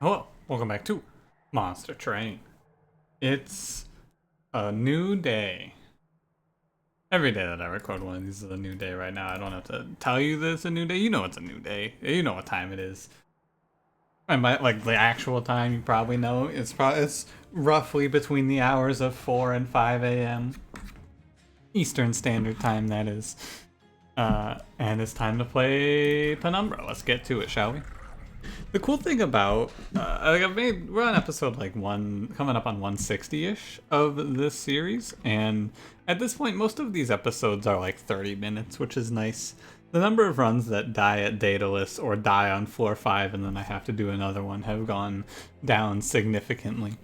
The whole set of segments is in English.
Hello, welcome back to Monster Train. It's a new day. Every day that I record one of these is a new day right now. I don't have to tell you that it's a new day. You know it's a new day. You know what time it is. And by like the actual time, you probably know it's roughly between the hours of 4 and 5 a.m. Eastern Standard Time, that is. And it's time to play Penumbra. Let's get to it, shall we? The cool thing about we're on episode like coming up on 160-ish of this series, and at this point most of these episodes are like 30 minutes, which is nice. The number of runs that die at Daedalus or die on floor 5 and then I have to do another one have gone down significantly,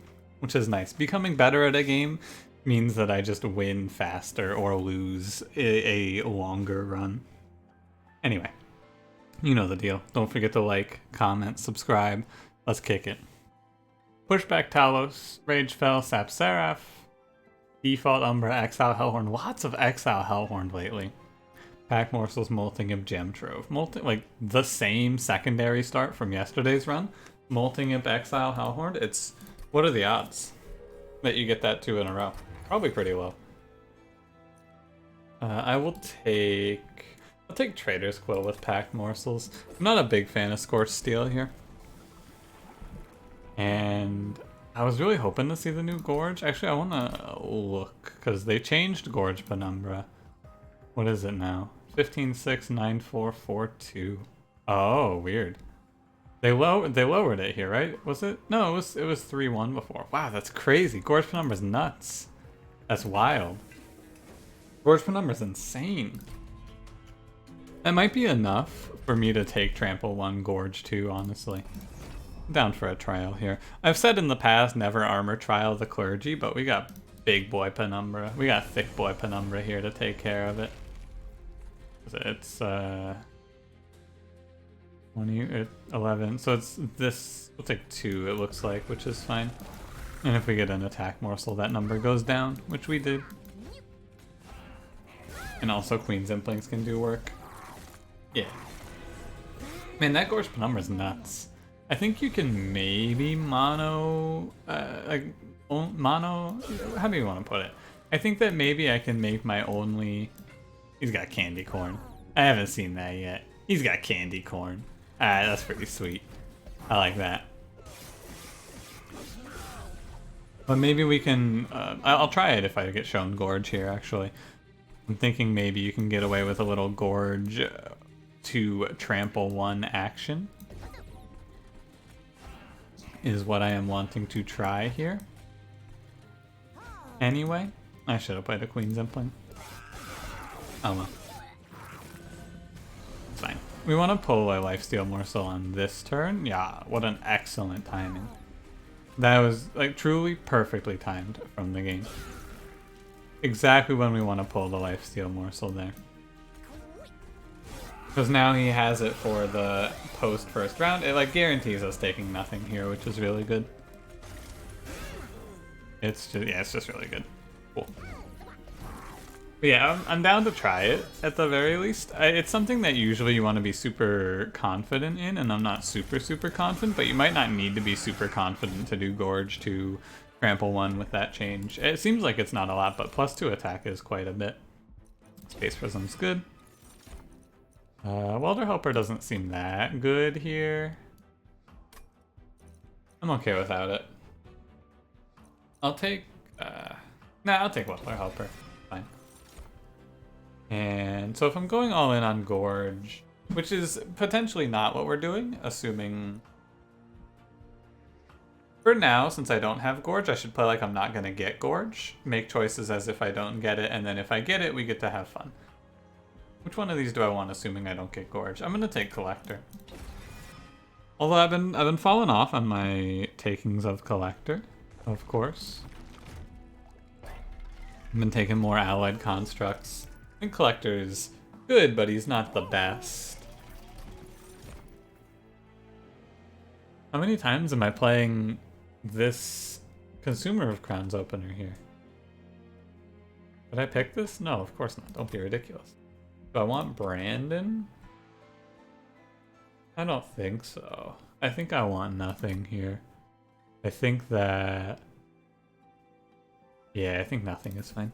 which is nice. Becoming better at a game means that I just win faster or lose a longer run. Anyway. You know the deal. Don't forget to like, comment, subscribe. Let's kick it. Pushback Talos, Ragefell, Sap Seraph, Default Umbra, Exile Hellhorned. Lots of Exile Hellhorned lately. Pack Morsels, Molting Imp, Gem Trove. Like the same secondary start from yesterday's run. Molting Imp, Exile Hellhorned. What are the odds that you get that 2 in a row? Probably pretty low. I'll take Trader's Quill with Packed Morsels. I'm not a big fan of Scorched Steel here. And I was really hoping to see the new Gorge. Actually, I want to look, because they changed Gorge Penumbra. What is it now? 15.6.9442. Oh, weird. They lowered it here, right? Was it? No, it was 3.1 before. Wow, that's crazy. Gorge Penumbra's nuts. That's wild. Gorge Penumbra's insane. That might be enough for me to take Trample 1, Gorge 2, honestly. I'm down for a trial here. I've said in the past, never armor trial the clergy, but we got big boy Penumbra. We got thick boy Penumbra here to take care of it. It's 11, so it's this, we'll take 2 it looks like, which is fine. And if we get an attack morsel, that number goes down, which we did. And also Queen's Implings can do work. Yeah. Man, that Gorge Penumbra's nuts. I think you can maybe mono, how do you want to put it? I think that maybe I can make my only... He's got candy corn. I haven't seen that yet. He's got candy corn. That's pretty sweet. I like that. But maybe we can... I'll try it if I get shown Gorge here, actually. I'm thinking maybe you can get away with a little Gorge to Trample 1 action. Is what I am wanting to try here. Anyway, I should have played a Queen's Impling. Oh well. It's fine. We want to pull a Lifesteal Morsel on this turn. Yeah, what an excellent timing. That was like truly perfectly timed from the game. Exactly when we want to pull the Lifesteal Morsel there. Because now he has it for the post first round. It like guarantees us taking nothing here, which is really good. It's just really good. Cool. But yeah, I'm down to try it at the very least. It's something that usually you want to be super confident in, and I'm not super confident, but you might not need to be super confident to do Gorge to Trample 1 with that change. It seems like it's not a lot, but +2 attack is quite a bit. Space Prism's good. Welder Helper doesn't seem that good here. I'm okay without it. I'll take... I'll take Welder Helper. Fine. And so if I'm going all in on Gorge, which is potentially not what we're doing, assuming... For now, since I don't have Gorge, I should play like I'm not going to get Gorge. Make choices as if I don't get it, and then if I get it, we get to have fun. Which one of these do I want, assuming I don't get Gorge? I'm going to take Collector. Although I've been falling off on my takings of Collector, of course. I've been taking more allied constructs. I think Collector is good, but he's not the best. How many times am I playing this Consumer of Crowns opener here? Did I pick this? No, of course not. Don't be ridiculous. Do I want Brandon? I don't think so. I think I want nothing here. I think that... Yeah, I think nothing is fine.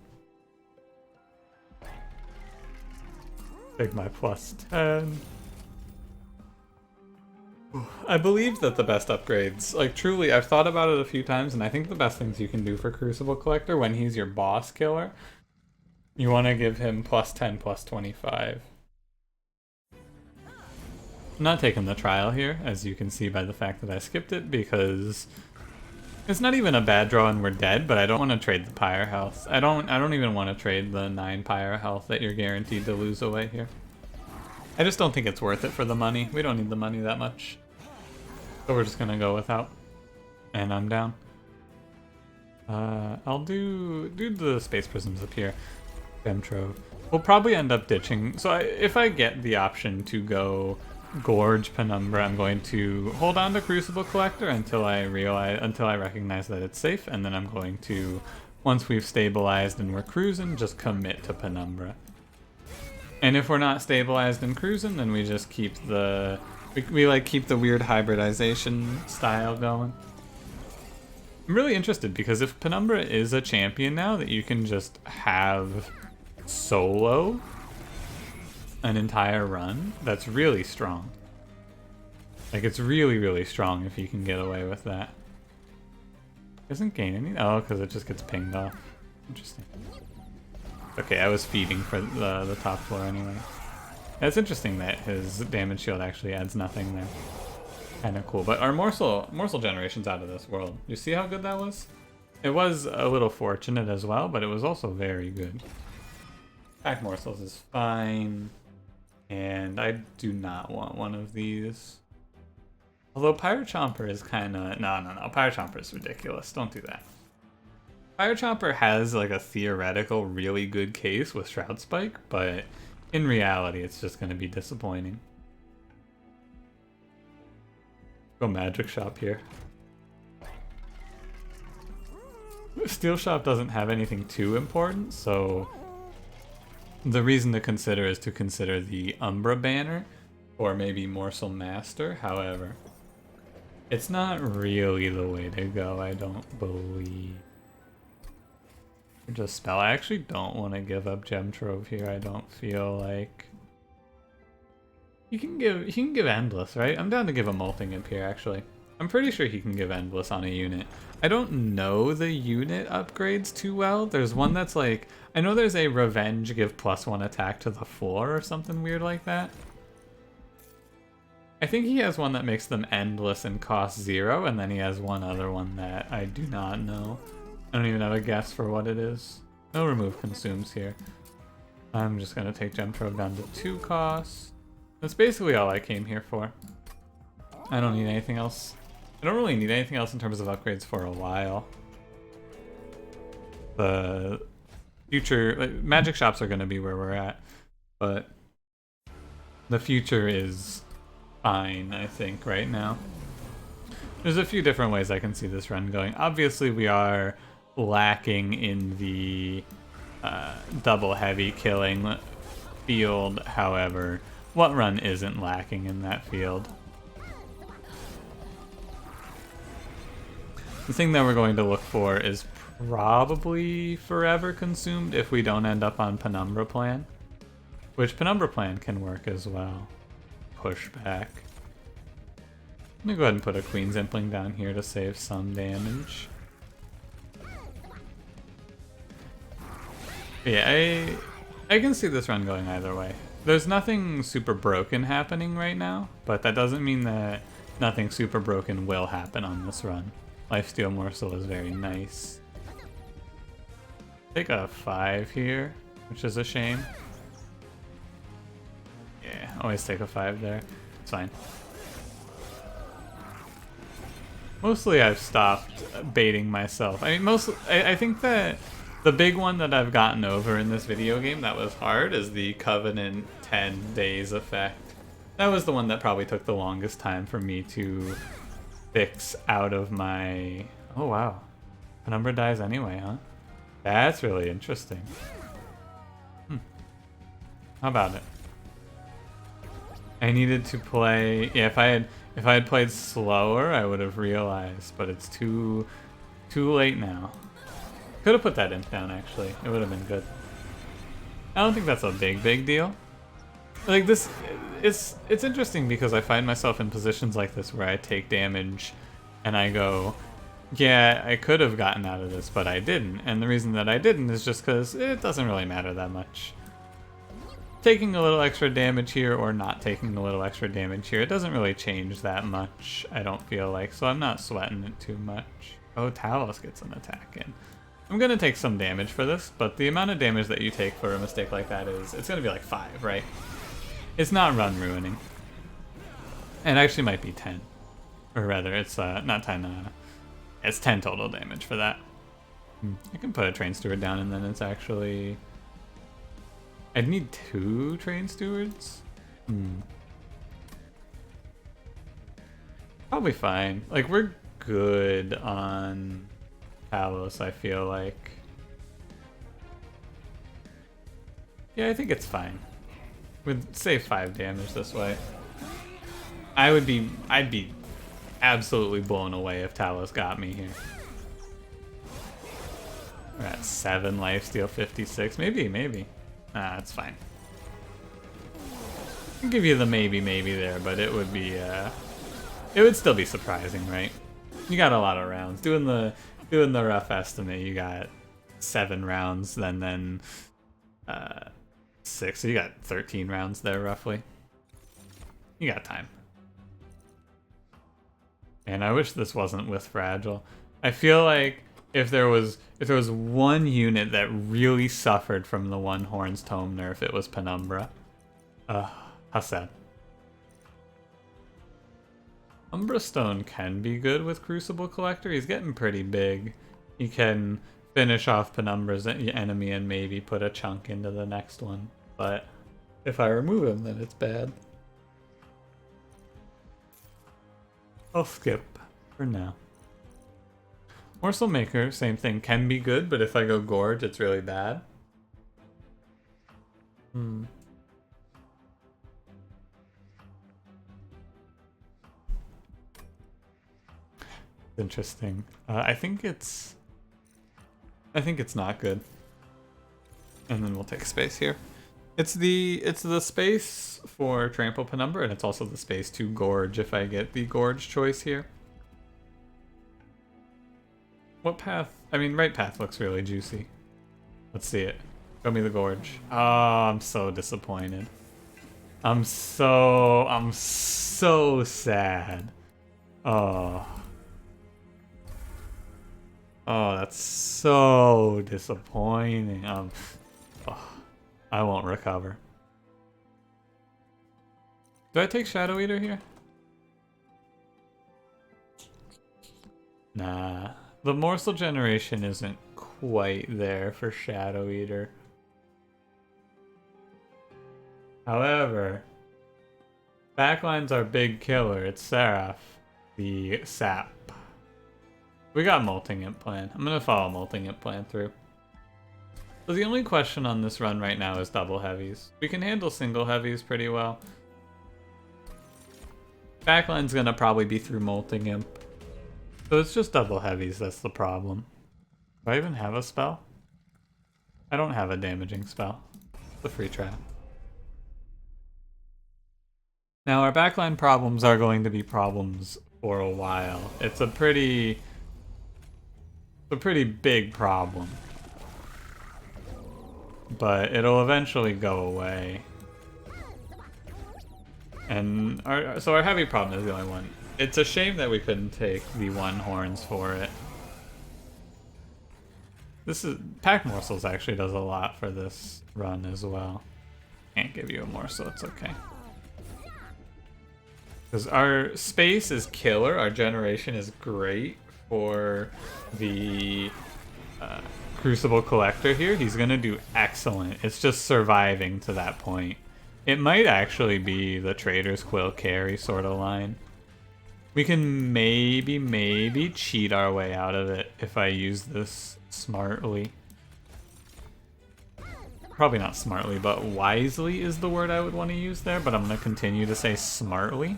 Take my plus 10. I believe that the best upgrades, like truly, I've thought about it a few times, and I think the best things you can do for Crucible Collector when he's your boss killer, you want to give him plus 10, plus 25. I'm not taking the trial here, as you can see by the fact that I skipped it, because it's not even a bad draw and we're dead, but I don't want to trade the Pyre health. I don't even want to trade the 9 Pyre health that you're guaranteed to lose away here. I just don't think it's worth it for the money. We don't need the money that much. So we're just gonna go without. And I'm down. I'll do the Space Prisms up here. Gem Trove. We'll probably end up ditching. So if I get the option to go Gorge Penumbra, I'm going to hold on to Crucible Collector until I recognize that it's safe, and then I'm going to, once we've stabilized and we're cruising, just commit to Penumbra. And if we're not stabilized and cruising, then we just keep the we like keep the weird hybridization style going. I'm really interested because if Penumbra is a champion now that you can just have solo an entire run, that's really strong. Like, it's really, really strong if you can get away with that. Doesn't gain any... Oh, because it just gets pinged off. Interesting. Okay, I was feeding for the top floor anyway. It's interesting that his damage shield actually adds nothing there. Kind of cool. But our morsel generation's out of this world. You see how good that was? It was a little fortunate as well, but it was also very good. Pack morsels is fine. And I do not want one of these. Although Pyre Chomper is kind of... No. Pyre Chomper is ridiculous. Don't do that. Pyre Chomper has like a theoretical really good case with Shroud Spike, but in reality it's just going to be disappointing. Go Magic Shop here. Steel Shop doesn't have anything too important, so the reason to consider is to consider the Umbra banner or maybe Morsel Master. However, it's not really the way to go, I don't believe. Just spell. I actually don't want to give up Gem Trove here. I don't feel like he can give Endless, right? I'm down to give a Molting Imp here actually. I'm pretty sure he can give Endless on a unit. I don't know the unit upgrades too well. There's one that's like, I know there's a Revenge give +1 attack to the floor or something weird like that. I think he has one that makes them endless and cost 0, and then he has one other one that I do not know. I don't even have a guess for what it is. No remove consumes here. I'm just gonna take Gem Trove down to 2 costs. That's basically all I came here for. I don't need anything else. I don't really need anything else in terms of upgrades for a while. The future, like, magic shops are gonna be where we're at, but the future is fine, I think, right now. There's a few different ways I can see this run going. Obviously, we are lacking in the double heavy killing field. However, what run isn't lacking in that field? The thing that we're going to look for is probably Forever Consumed if we don't end up on Penumbra Plan, which Penumbra Plan can work as well. Pushback. I'm gonna go ahead and put a Queen's Impling down here to save some damage. Yeah, I can see this run going either way. There's nothing super broken happening right now, but that doesn't mean that nothing super broken will happen on this run. Lifesteal Morsel is very nice. Take a 5 here, which is a shame. Yeah, always take a 5 there. It's fine. Mostly I've stopped baiting myself. I mean, I think that the big one that I've gotten over in this video game that was hard is the Covenant 10 days effect. That was the one that probably took the longest time for me to fix out of my... Oh wow. Penumbra dies anyway, huh? That's really interesting. How about it? I needed to play... Yeah, If I had played slower, I would have realized, but it's too late now. Could have put that imp down, actually. It would have been good. I don't think that's a big deal. Like this, it's interesting because I find myself in positions like this where I take damage and I go, yeah, I could have gotten out of this, but I didn't. And the reason that I didn't is just because it doesn't really matter that much. Taking a little extra damage here or not taking a little extra damage here, it doesn't really change that much, I don't feel like, so I'm not sweating it too much. Oh, Talos gets an attack in. I'm gonna take some damage for this, but the amount of damage that you take for a mistake like that is, it's gonna be like 5, right? It's not run ruining. It actually might be 10. Or rather, it's not 10, it's 10 total damage for that. I can put a train steward down and then it's actually... I'd need 2 train stewards? Probably fine. Like, we're good on Talos, I feel like. Yeah, I think it's fine. We'd save 5 damage this way. I'd be absolutely blown away if Talos got me here. We're at 7 lifesteal, 56. Maybe. Nah, it's fine. I'll give you the maybe there, but it would be, it would still be surprising, right? You got a lot of rounds. Doing the rough estimate, you got 7 rounds, then 6. So you got 13 rounds there, roughly. You got time. And I wish this wasn't with Fragile. I feel like if there was one unit that really suffered from the One Horns Tome nerf, it was Penumbra. How sad. Umbra Stone can be good with Crucible Collector. He's getting pretty big. He can finish off Penumbra's enemy and maybe put a chunk into the next one. But if I remove him, then it's bad. I'll skip for now. Morsel Maker, same thing, can be good, but if I go Gorge, it's really bad. Interesting. I think it's not good. And then we'll take space here. It's the space for Trample Penumbra, and it's also the space to Gorge if I get the Gorge choice here. What path? I mean, right path looks really juicy. Let's see it. Show me the Gorge. Oh, I'm so disappointed. I'm so sad. Oh. Oh, that's so disappointing. I won't recover. Do I take Shadow Eater here? Nah. The morsel generation isn't quite there for Shadow Eater. However, backline's our big killer. It's Seraph, the sap. We got Molting Imp plan. I'm gonna follow Molting Imp plan through. So the only question on this run right now is double heavies. We can handle single heavies pretty well. Backline's gonna probably be through Molting Imp. So it's just double heavies, that's the problem. Do I even have a spell? I don't have a damaging spell. It's a free trap. Now our backline problems are going to be problems for a while. It's a pretty big problem. But it'll eventually go away. And so our heavy problem is the only one. It's a shame that we couldn't take the One Horns for it. Pack Morsels actually does a lot for this run as well. Can't give you a morsel, it's okay. Because our space is killer, our generation is great for the Crucible Collector here. He's gonna do excellent. It's just surviving to that point. It might actually be the Trader's Quill carry sort of line. We can maybe cheat our way out of it if I use this smartly. Probably not smartly, but wisely is the word I would want to use there, but I'm going to continue to say smartly.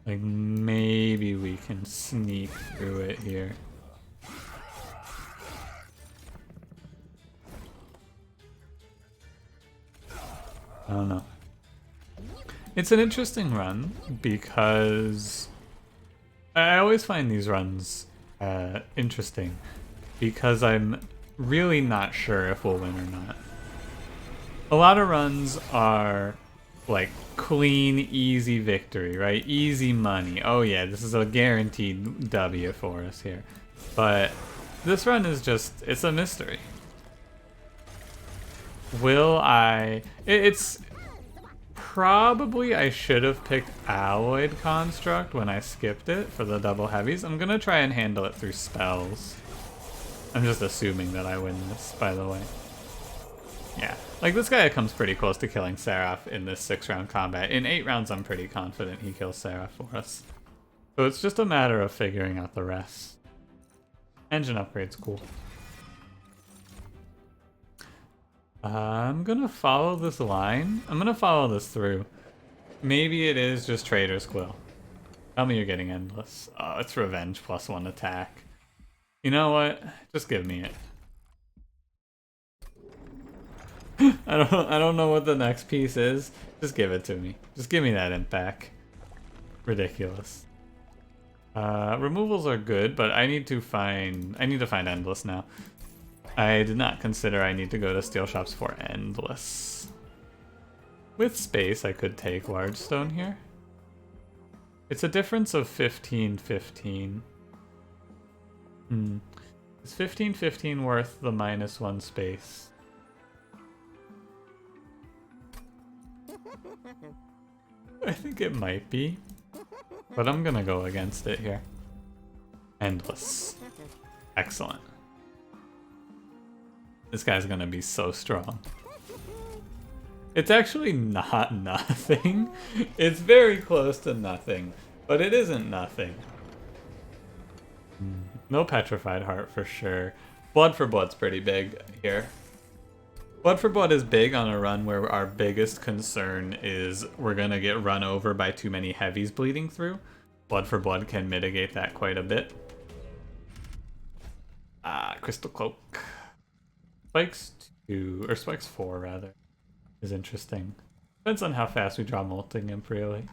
Like, maybe we can sneak through it here. I don't know. It's an interesting run because I always find these runs interesting because I'm really not sure if we'll win or not. A lot of runs are like clean, easy victory, right? Easy money. Oh yeah, this is a guaranteed W for us here. But this run is just, it's a mystery. Will I... It's... Probably I should have picked Alloyed Construct when I skipped it for the double heavies. I'm gonna try and handle it through spells. I'm just assuming that I win this, by the way. Yeah, like this guy comes pretty close to killing Seraph in this 6-round combat. In 8 rounds, I'm pretty confident he kills Seraph for us. So it's just a matter of figuring out the rest. Engine upgrade's cool. I'm gonna follow this line. I'm gonna follow this through. Maybe it is just Trader's Quill. Tell me you're getting Endless. Oh, it's Revenge +1 attack. You know what? Just give me it. I don't know what the next piece is. Just give it to me. Just give me that imp back. Ridiculous. Removals are good, but I need to find Endless now. I did not consider I need to go to steel shops for Endless. With space, I could take Large Stone here. It's a difference of 15-15. Is 15-15 worth the -1 space? I think it might be, but I'm gonna go against it here. Endless. Excellent. This guy's gonna be so strong. It's actually not nothing. It's very close to nothing, but it isn't nothing. No Petrified Heart for sure. Blood for Blood's pretty big here. Blood for Blood is big on a run where our biggest concern is we're gonna get run over by too many heavies bleeding through. Blood for Blood can mitigate that quite a bit. Crystal Cloak. Spikes 2, or Spikes 4 rather, is interesting. Depends on how fast we draw Molting Imp, really.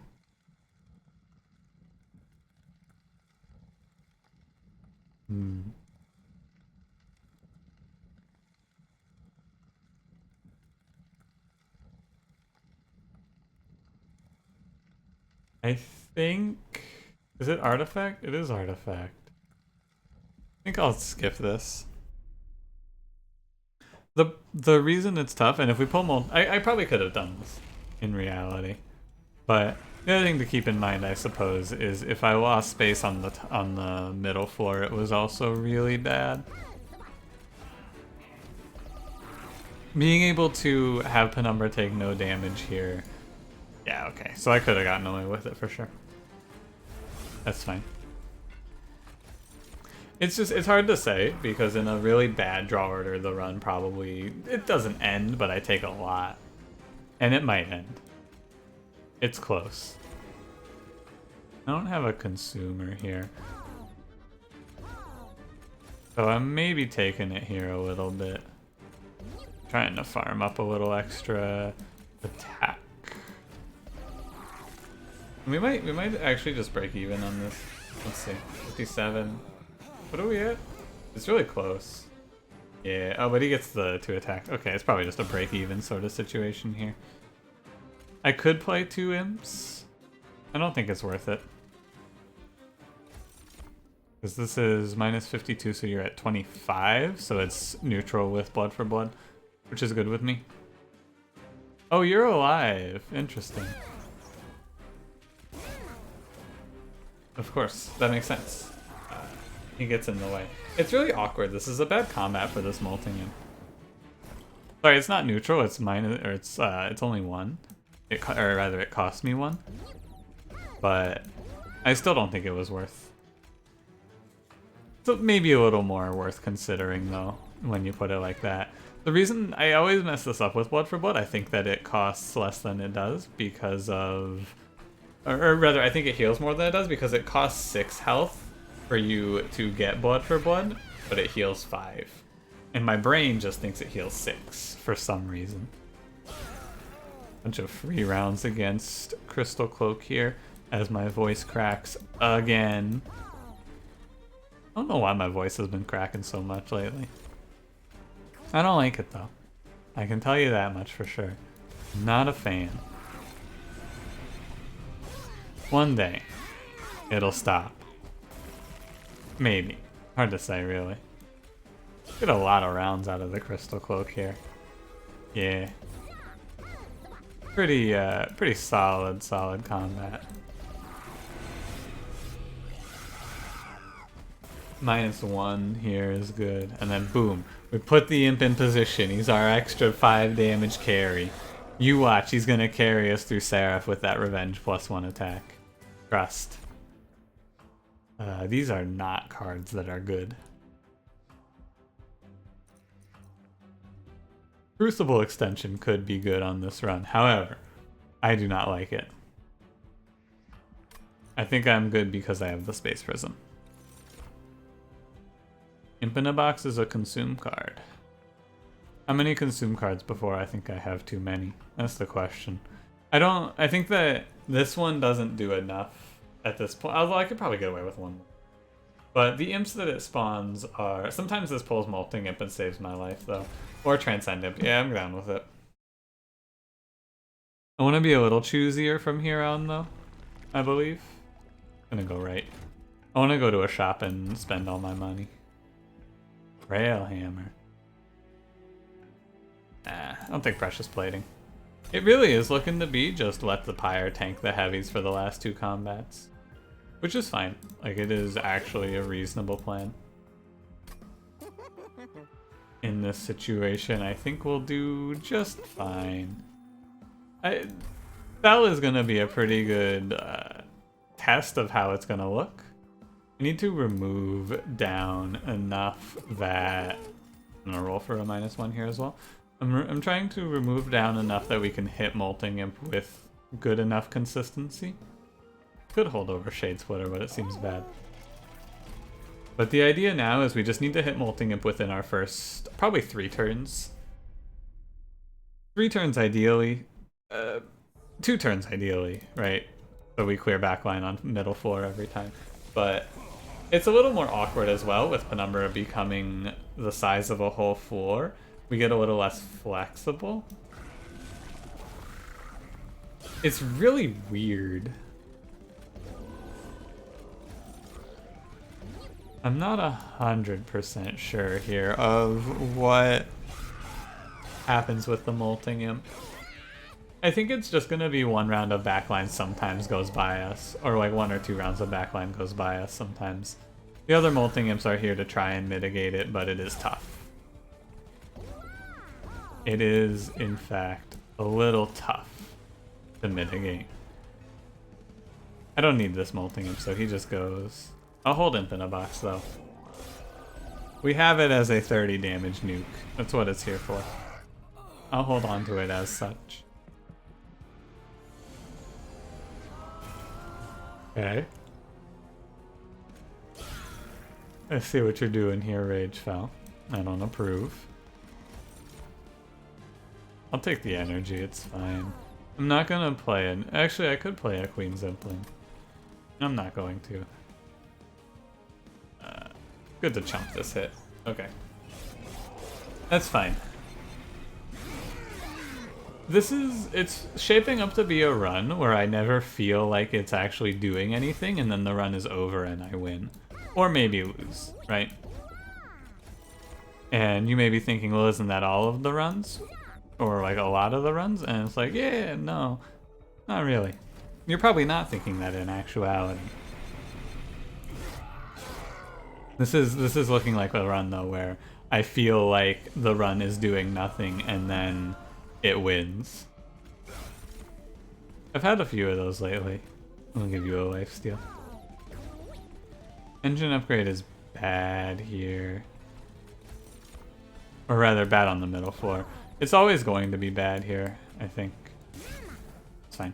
I think... Is it Artifact? It is Artifact. I think I'll skip this. The reason it's tough, and if we pull Molt... I probably could have done this, in reality. But the other thing to keep in mind, I suppose, is if I lost space on the middle floor, it was also really bad. Being able to have Penumbra take no damage here... Yeah, okay. So I could have gotten away with it for sure. That's fine. It's just, it's hard to say, because in a really bad draw order, the run probably... It doesn't end, but I take a lot. And it might end. It's close. I don't have a consumer here. So I'm maybe taking it here a little bit. Trying to farm up a little extra attack. We might actually just break even on this. Let's see. 57. What are we at? It's really close. Yeah, oh, but he gets the 2 attack. Okay, it's probably just a break even sort of situation here. I could play 2 imps. I don't think it's worth it. Because this is -52, so you're at 25, so it's neutral with Blood for Blood, which is good with me. Oh, you're alive. Interesting. Of course, that makes sense. He gets in the way. It's really awkward. This is a bad combat for this Molting Imp. Sorry, it's not neutral. It's it's only 1. Or rather, it cost me 1. But I still don't think it was worth. So maybe a little more worth considering though, when you put it like that. The reason I always mess this up with Blood for Blood, I think that it costs less than it does because of Or rather, I think it heals more than it does because it costs 6 health for you to get blood for blood, but it heals 5. And my brain just thinks it heals 6 for some reason. Bunch of free rounds against Crystal Cloak here as my voice cracks again. I don't know why my voice has been cracking so much lately. I don't like it though. I can tell you that much for sure. Not a fan. One day, it'll stop. Maybe. Hard to say, really. Get a lot of rounds out of the Crystal Cloak here. Yeah. Pretty solid combat. -1 here is good. And then boom. We put the imp in position. He's our extra 5 damage carry. You watch, he's gonna carry us through Seraph with that revenge +1 attack. Trust. These are not cards that are good. Crucible extension could be good on this run. However, I do not like it. I think I'm good because I have the Space Prism. Imp in a Box is a consume card. How many consume cards before I think I have too many? That's the question. I think that this one doesn't do enough at this point. Although I could probably get away with one more. But the imps that it spawns are... Sometimes this pulls Molting Imp and saves my life, though. Or Transcend Imp. Yeah, I'm down with it. I want to be a little choosier from here on, though. I believe. I'm gonna go right. I want to go to a shop and spend all my money. Railhammer. Nah, I don't think Precious Plating. It really is looking to be just let the Pyre tank the heavies for the last 2 combats. Which is fine. Like, it is actually a reasonable plan. In this situation, I think we'll do just fine. Bell is gonna be a pretty good test of how it's gonna look. I need to remove down enough that... I'm gonna roll for a -1 here as well. I'm trying to remove down enough that we can hit Molting Imp with good enough consistency. Could hold over Shade Splitter, but it seems bad. But the idea now is we just need to hit Molting Imp within our first, probably 3 turns. 3 turns ideally. 2 turns ideally, right? So we clear backline on middle floor every time. But it's a little more awkward as well with Penumbra becoming the size of a whole floor. We get a little less flexible. It's really weird. I'm not 100% sure here of what happens with the Molting Imp. I think it's just gonna be 1 round of backline sometimes goes by us, or like 1 or 2 rounds of backline goes by us sometimes. The other Molting Imps are here to try and mitigate it, but it is tough. It is, in fact, a little tough to mitigate. I don't need this Molting Imp, so he just goes... I'll hold Imp in a Box, though. We have it as a 30 damage nuke. That's what it's here for. I'll hold on to it as such. Okay. I see what you're doing here, Ragefell. I don't approve. I'll take the energy, it's fine. I'm not gonna play an... Actually, I could play a Queen's Impling. I'm not going to. Good to chump this hit. Okay. That's fine. It's shaping up to be a run where I never feel like it's actually doing anything, and then the run is over and I win. Or maybe lose, right? And you may be thinking, well, isn't that all of the runs? Or like a lot of the runs? And it's like, yeah, no, not really. You're probably not thinking that in actuality. This is looking like a run though, where I feel like the run is doing nothing and then it wins. I've had a few of those lately. I'll give you a lifesteal. Engine upgrade is bad here. Or rather, bad on the middle floor. It's always going to be bad here, I think. It's fine.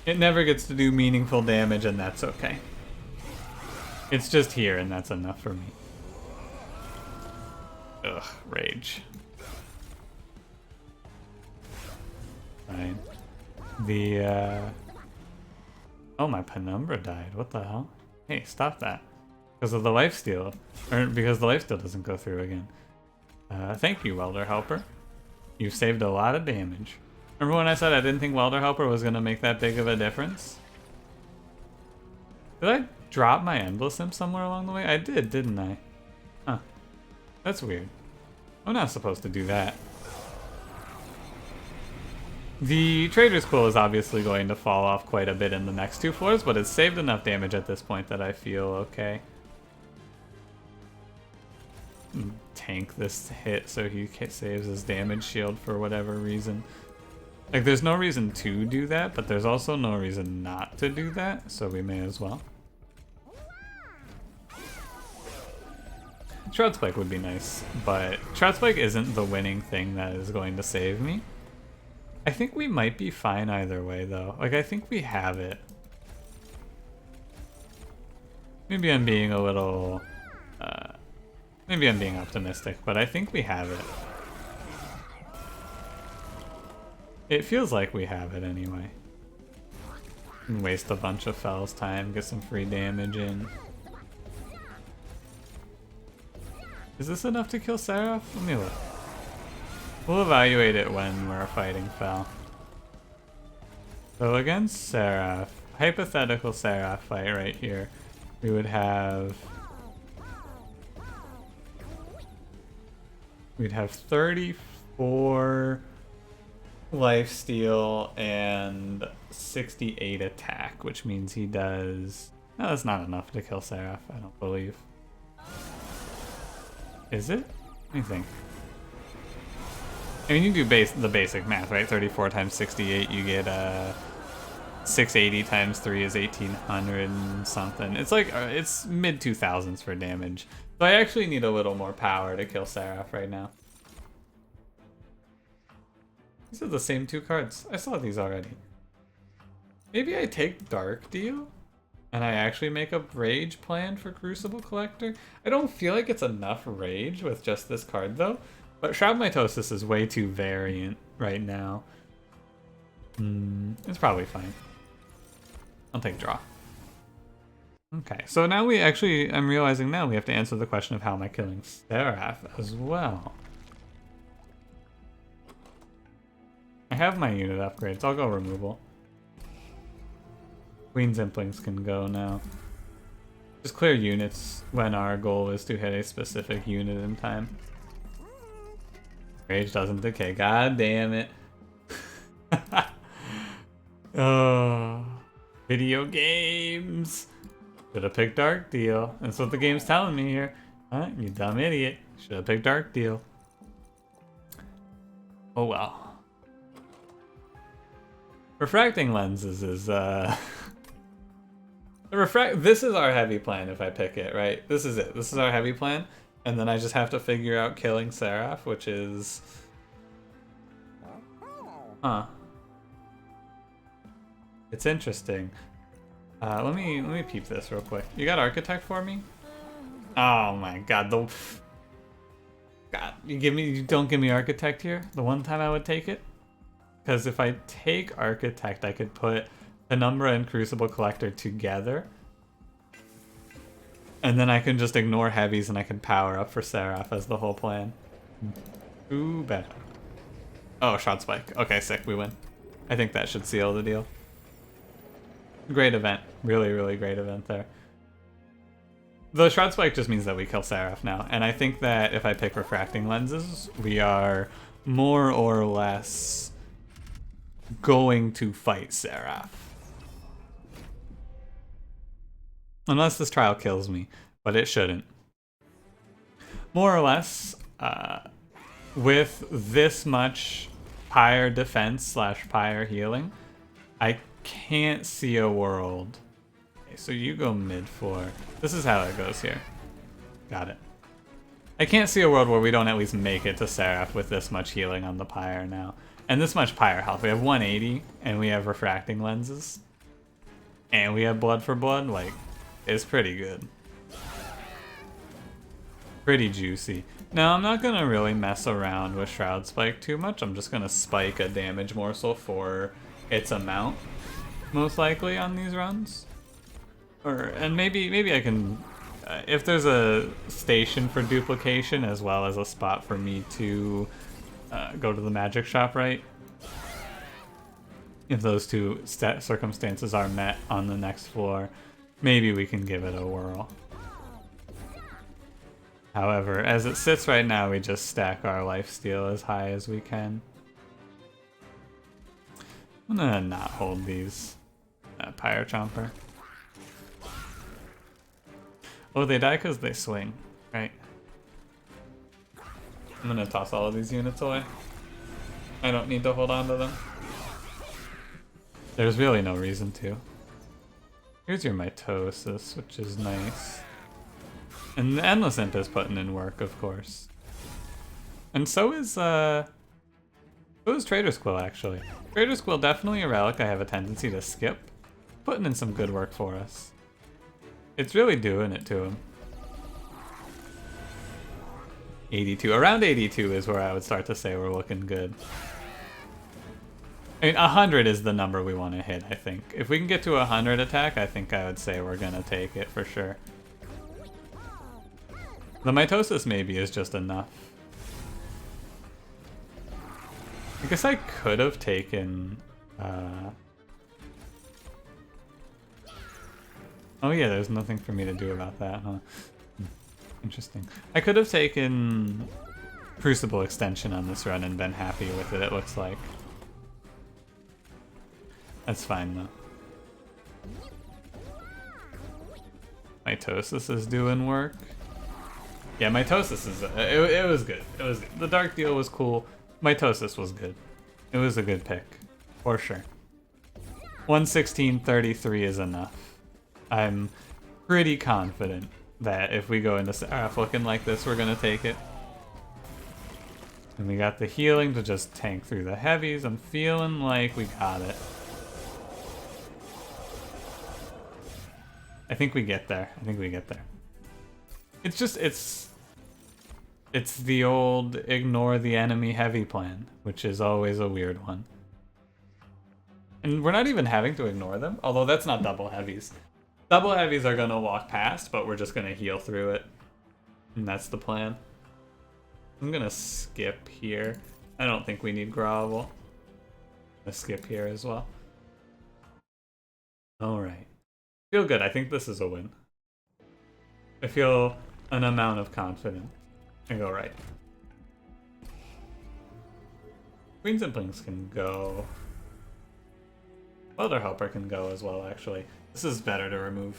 It never gets to do meaningful damage, and that's okay. It's just here, and that's enough for me. Ugh, rage. Fine. Oh, my Penumbra died. What the hell? Hey, stop that. Because of the lifesteal. Or because the lifesteal doesn't go through again. Thank you, Welder Helper. You've saved a lot of damage. Remember when I said I didn't think Welder Helper was going to make that big of a difference? Did I drop my Endless Imp somewhere along the way? I did, didn't I? Huh. That's weird. I'm not supposed to do that. The Trader's Quill is obviously going to fall off quite a bit in the next 2 floors, but it's saved enough damage at this point that I feel okay. Tank this hit so he saves his damage shield for whatever reason. Like, there's no reason to do that, but there's also no reason not to do that, so we may as well. Shroud Spike would be nice, but Shroud Spike isn't the winning thing that is going to save me. I think we might be fine either way, though. Like, I think we have it. Maybe I'm being a little... maybe I'm being optimistic, but I think we have it. It feels like we have it anyway. Waste a bunch of Fell's time, get some free damage in. Is this enough to kill Seraph? Let me look. We'll evaluate it when we're fighting Fell. So against Seraph, hypothetical Seraph fight right here, we would have... We'd have 34 lifesteal and 68 attack, which means he does... No, that's not enough to kill Seraph, I don't believe. Is it? What do you think? I mean, you do the basic math, right? 34 times 68, you get 680 times 3 is 1800 and something. It's like, it's mid 2000s for damage. So I actually need a little more power to kill Seraph right now. These are the same 2 cards. I saw these already. Maybe I take Dark Deal? And I actually make a Rage plan for Crucible Collector? I don't feel like it's enough Rage with just this card, though. But Shroud Mitosis is way too variant right now. It's probably fine. I'll take draw. Okay, so now I'm realizing now we have to answer the question of how am I killing Seraph as well. I have my unit upgrades, I'll go removal. Queen's Implings can go now. Just clear units when our goal is to hit a specific unit in time. Rage doesn't decay, god damn it. Oh, video games. Should have picked Dark Deal. That's what the game's telling me here. Huh? You dumb idiot. Should have picked Dark Deal. Oh well. Refracting lenses is this is our heavy plan if I pick it, right? This is it. This is our heavy plan. And then I just have to figure out killing Seraph, which is... Huh. It's interesting. Let me peep this real quick. You got Architect for me? Oh my god, God, you don't give me Architect here? The one time I would take it? Because if I take Architect, I could put Umbra and Crucible Collector together. And then I can just ignore heavies and I can power up for Seraph as the whole plan. Ooh, bad. Oh, Shroud Spike. Okay, sick, we win. I think that should seal the deal. Great event. Really, really great event there. The Shroud Spike just means that we kill Seraph now. And I think that if I pick Refracting Lenses, we are more or less going to fight Seraph. Unless this trial kills me, but it shouldn't. More or less, with this much Pyre defense slash Pyre healing, I can't see a world. Okay, so you go mid 4. This is how it goes here. Got it. I can't see a world where we don't at least make it to Seraph with this much healing on the Pyre now. And this much Pyre health. We have 180, and we have Refracting Lenses. and we have blood for blood, like, it's pretty good. Pretty juicy. Now, I'm not gonna really mess around with Shroud Spike too much. I'm just gonna spike a damage morsel for its amount, most likely, on these runs. And maybe I can, if there's a station for duplication as well as a spot for me to go to the magic shop, right? If those two circumstances are met on the next floor, maybe we can give it a whirl. However, as it sits right now, we just stack our lifesteal as high as we can. I'm gonna not hold these. Pyre Chomper. Oh, they die because they swing, right? I'm gonna toss all of these units away. I don't need to hold on to them. There's really no reason to. Here's your mitosis, which is nice. And the Endless Imp is putting in work, of course. And so is Trader's Quill, actually. Trader's Quill, definitely a relic I have a tendency to skip. Putting in some good work for us. It's really doing it to him. 82. Around 82 is where I would start to say we're looking good. I mean, 100 is the number we want to hit, I think. If we can get to 100 attack, I think I would say we're gonna take it for sure. The mitosis maybe is just enough. I guess I could have taken... Oh yeah, there's nothing for me to do about that, huh? Interesting. I could have taken Crucible Extension on this run and been happy with it looks like. That's fine though. Mitosis is doing work. Yeah, Mitosis is... It was good. It was good. The Dark Deal was cool. Mitosis was good. It was a good pick. For sure. 116.33 is enough. I'm pretty confident that if we go into Seraph looking like this, we're going to take it. And we got the healing to just tank through the heavies. I'm feeling like we got it. I think we get there. I think we get there. It's just, it's the old ignore the enemy heavy plan, which is always a weird one. And we're not even having to ignore them, although that's not double heavies. Double heavies are gonna walk past, but we're just gonna heal through it. And that's the plan. I'm gonna skip here. I don't think we need Grovel. I'm gonna skip here as well. Alright. Feel good, I think this is a win. I feel an amount of confidence. And go right. Queens and Implings can go. Welder Helper can go as well, actually. This is better to remove.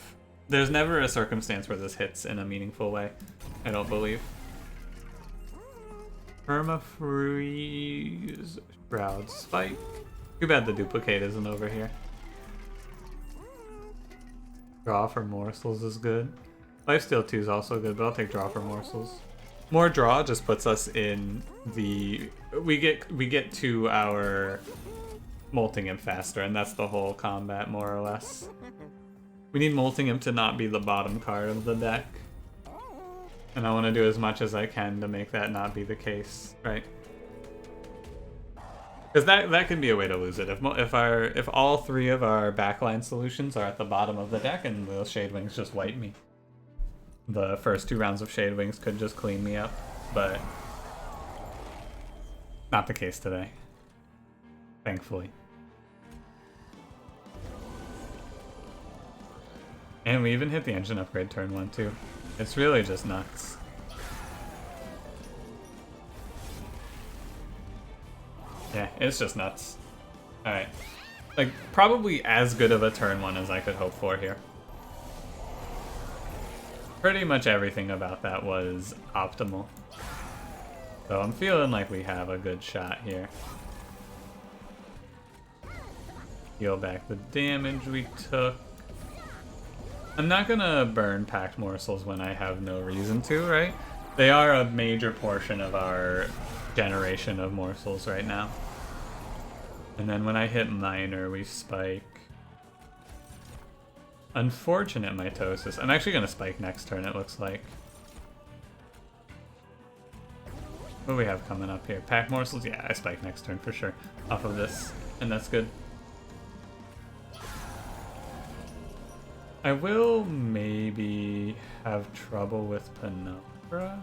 There's never a circumstance where this hits in a meaningful way, I don't believe. Permafreeze, Shroud Spike. Too bad the duplicate isn't over here. Draw for morsels is good. Lifesteal 2 is also good, but I'll take draw for morsels. More draw just puts us in the... We get to our Molting Imp faster, and that's the whole combat, more or less. We need Molting Imp to not be the bottom card of the deck. And I want to do as much as I can to make that not be the case, right? Because that could be a way to lose it. If all three of our backline solutions are at the bottom of the deck and the Shade Wings just wipe me. The first 2 rounds of Shade Wings could just clean me up, but not the case today, thankfully. And we even hit the engine upgrade turn 1 too. It's really just nuts. Yeah, it's just nuts. Alright. Like, probably as good of a turn 1 as I could hope for here. Pretty much everything about that was optimal. So I'm feeling like we have a good shot here. Heal back the damage we took. I'm not gonna burn Packed Morsels when I have no reason to, right? They are a major portion of our generation of morsels right now. And then when I hit Minor, we spike. Unfortunate mitosis. I'm actually going to spike next turn, it looks like. What do we have coming up here? Pack morsels? Yeah, I spike next turn for sure. Off of this. And that's good. I will maybe have trouble with Penumbra.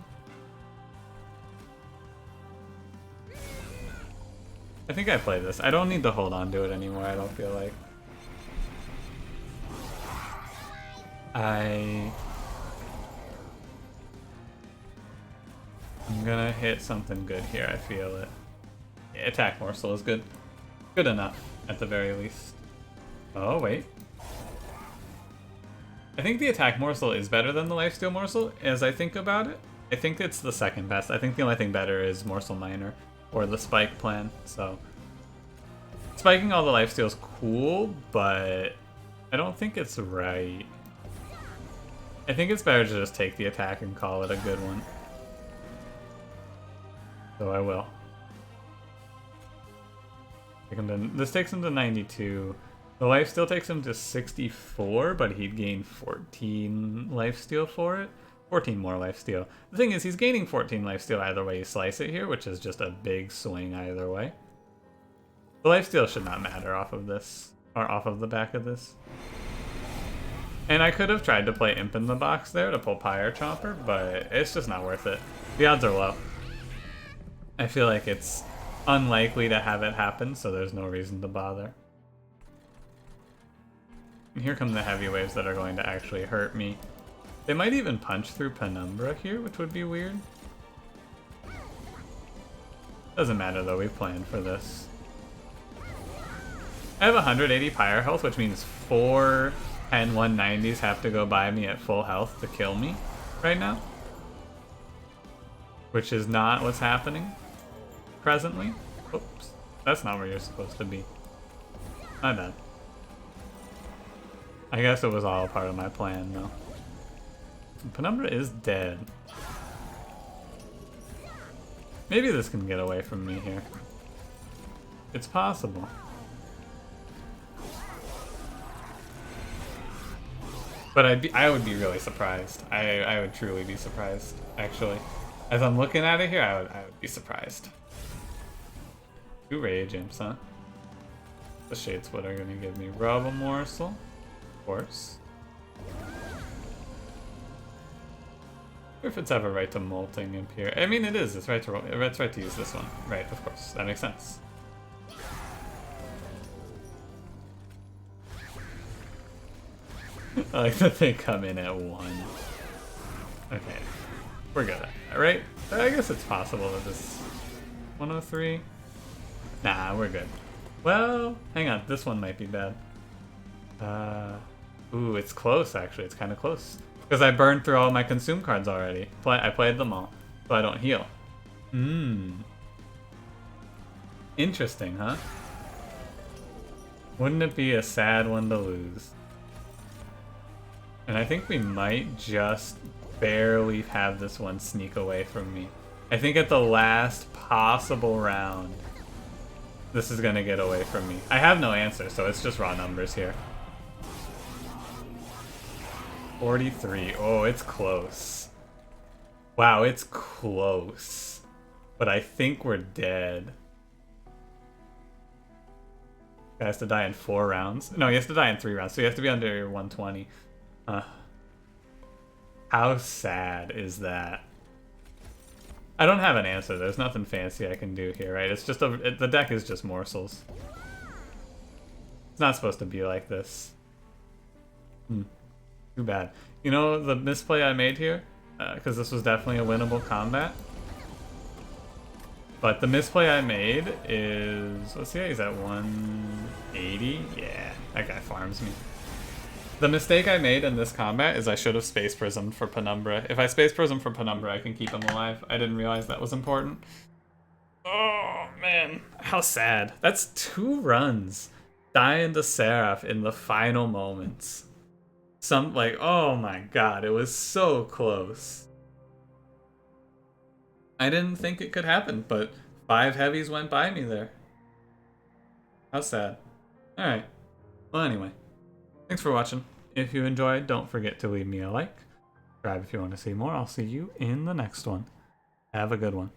I think I play this. I don't need to hold on to it anymore, I don't feel like. I'm gonna hit something good here, I feel it. Yeah, attack morsel is good. Good enough, at the very least. Oh, wait. I think the attack morsel is better than the lifesteal morsel, as I think about it. I think it's the second best. I think the only thing better is morsel minor, or the spike plan, so... Spiking all the lifesteal is cool, but I don't think it's right. I think it's better to just take the attack and call it a good one. So I will. This takes him to 92. The lifesteal takes him to 64, but he'd gain 14 lifesteal for it. 14 more lifesteal. The thing is, he's gaining 14 lifesteal either way you slice it here, which is just a big swing either way. The lifesteal should not matter off of this, or off of the back of this. And I could have tried to play Imp in the box there to pull Pyre Chomper, but it's just not worth it. The odds are low. I feel like it's unlikely to have it happen, so there's no reason to bother. And here come the heavy waves that are going to actually hurt me. They might even punch through Penumbra here, which would be weird. Doesn't matter though, we planned for this. I have 180 Pyre health, which means 4 10 190s have to go by me at full health to kill me right now. Which is not what's happening presently. Oops, that's not where you're supposed to be. My bad. I guess it was all part of my plan though. Penumbra is dead. Maybe this can get away from me here. It's possible. But I would be really surprised. I would truly be surprised, actually. As I'm looking at it here, I would be surprised. 2 rage imps, huh? The Shade Split are gonna give me Rubble Morsel, of course. If it's ever right to molting imp here. I mean, it is. It's right to use this one. Right, of course. That makes sense. I like that they come in at 1. Okay. We're good at that, right? I guess it's possible that this... 103? Nah, we're good. Well, hang on. This one might be bad. Ooh, it's close, actually. It's kind of close. Because I burned through all my consume cards already. I played them all, so I don't heal. Interesting, huh? Wouldn't it be a sad one to lose? And I think we might just barely have this one sneak away from me. I think at the last possible round, this is gonna get away from me. I have no answer, so it's just raw numbers here. 43. Oh, it's close. Wow, it's close. But I think we're dead. He has to die in 4 rounds. No, he has to die in 3 rounds, so you have to be under 120. How sad is that? I don't have an answer. There's nothing fancy I can do here, right? It's just the deck is just morsels. It's not supposed to be like this. Too bad. You know the misplay I made here? Because this was definitely a winnable combat. But the misplay I made is... Let's see, he's at 180? Yeah, that guy farms me. The mistake I made in this combat is I should have Space Prismed for Penumbra. If I Space Prism for Penumbra, I can keep him alive. I didn't realize that was important. Oh, man. How sad. That's 2 runs. Dying to Seraph in the final moments. Oh my god, it was so close. I didn't think it could happen, but 5 heavies went by me there. How sad. Alright. Well, anyway. Thanks for watching. If you enjoyed, don't forget to leave me a like. Subscribe if you want to see more. I'll see you in the next one. Have a good one.